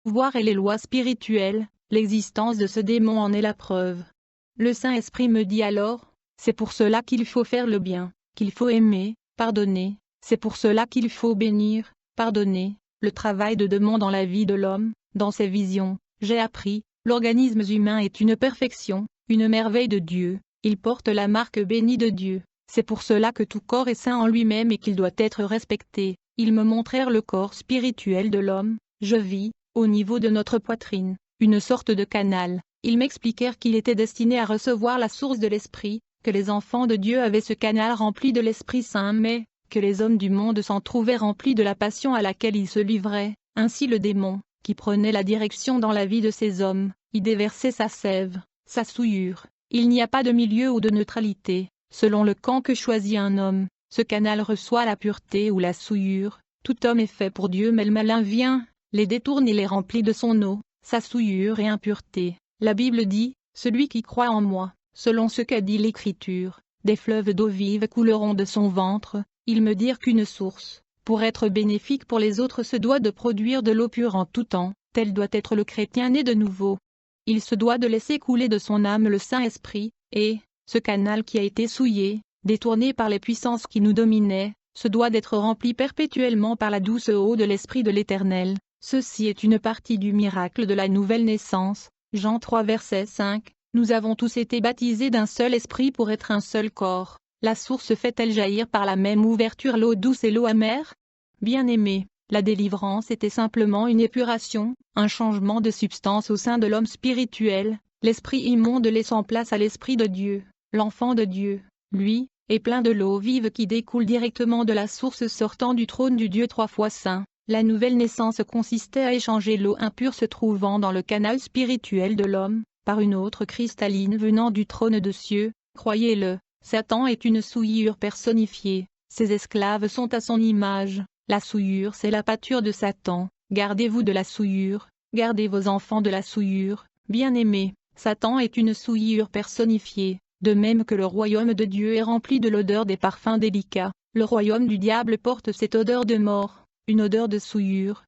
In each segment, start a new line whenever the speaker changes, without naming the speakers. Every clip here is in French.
pouvoirs et les lois spirituelles, l'existence de ce démon en est la preuve. Le Saint-Esprit me dit alors, c'est pour cela qu'il faut faire le bien, qu'il faut aimer, pardonner, c'est pour cela qu'il faut bénir, pardonner, le travail de démon dans la vie de l'homme, dans ses visions. J'ai appris, l'organisme humain est une perfection, une merveille de Dieu, il porte la marque bénie de Dieu. C'est pour cela que tout corps est saint en lui-même et qu'il doit être respecté. Ils me montrèrent le corps spirituel de l'homme, je vis, au niveau de notre poitrine, une sorte de canal. Ils m'expliquèrent qu'il était destiné à recevoir la source de l'Esprit, que les enfants de Dieu avaient ce canal rempli de l'Esprit Saint mais, que les hommes du monde s'en trouvaient remplis de la passion à laquelle ils se livraient. Ainsi le démon, qui prenait la direction dans la vie de ces hommes, y déversait sa sève, sa souillure. Il n'y a pas de milieu ou de neutralité. Selon le camp que choisit un homme, ce canal reçoit la pureté ou la souillure. Tout homme est fait pour Dieu mais le malin vient, les détourne et les remplit de son eau, sa souillure et impureté. La Bible dit, celui qui croit en moi, selon ce qu'a dit l'Écriture, des fleuves d'eau vive couleront de son ventre. Ils me dirent qu'une source, pour être bénéfique pour les autres se doit de produire de l'eau pure en tout temps, tel doit être le chrétien né de nouveau. Il se doit de laisser couler de son âme le Saint-Esprit, et, ce canal qui a été souillé, détourné par les puissances qui nous dominaient, se doit d'être rempli perpétuellement par la douce eau de l'Esprit de l'Éternel. Ceci est une partie du miracle de la nouvelle naissance. Jean 3 verset 5. Nous avons tous été baptisés d'un seul esprit pour être un seul corps. La source fait-elle jaillir par la même ouverture l'eau douce et l'eau amère? Bien-aimés, la délivrance était simplement une épuration, un changement de substance au sein de l'homme spirituel, l'esprit immonde laissant place à l'Esprit de Dieu. L'enfant de Dieu, lui, est plein de l'eau vive qui découle directement de la source sortant du trône du Dieu trois fois saint. La nouvelle naissance consistait à échanger l'eau impure se trouvant dans le canal spirituel de l'homme, par une autre cristalline venant du trône de cieux. Croyez-le, Satan est une souillure personnifiée, ses esclaves sont à son image. La souillure c'est la pâture de Satan, gardez-vous de la souillure, gardez vos enfants de la souillure. Bien-aimés, Satan est une souillure personnifiée. De même que le royaume de Dieu est rempli de l'odeur des parfums délicats, le royaume du diable porte cette odeur de mort, une odeur de souillure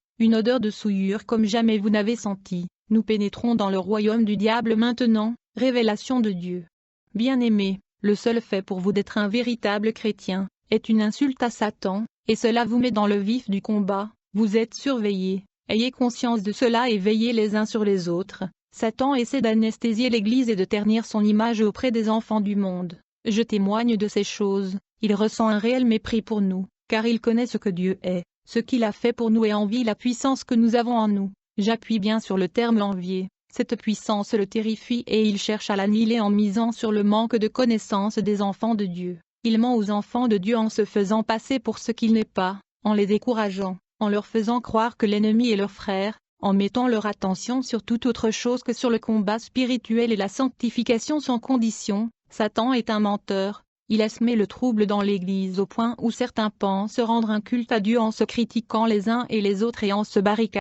comme jamais vous n'avez senti. Nous pénétrons dans le royaume du diable maintenant, révélation de Dieu. Bien-aimés, le seul fait pour vous d'être un véritable chrétien, est une insulte à Satan, et cela vous met dans le vif du combat, vous êtes surveillés, ayez conscience de cela et veillez les uns sur les autres. Satan essaie d'anesthésier l'Église et de ternir son image auprès des enfants du monde. Je témoigne de ces choses, il ressent un réel mépris pour nous, car il connaît ce que Dieu est, ce qu'il a fait pour nous et envie la puissance que nous avons en nous. J'appuie bien sur le terme envier, cette puissance le terrifie et il cherche à l'annihiler en misant sur le manque de connaissance des enfants de Dieu. Il ment aux enfants de Dieu en se faisant passer pour ce qu'il n'est pas, en les décourageant, en leur faisant croire que l'ennemi est leur frère, en mettant leur attention sur toute autre chose que sur le combat spirituel et la sanctification sans condition. Satan est un menteur, il a semé le trouble dans l'Église au point où certains pensent rendre un culte à Dieu en se critiquant les uns et les autres et en se barricadant.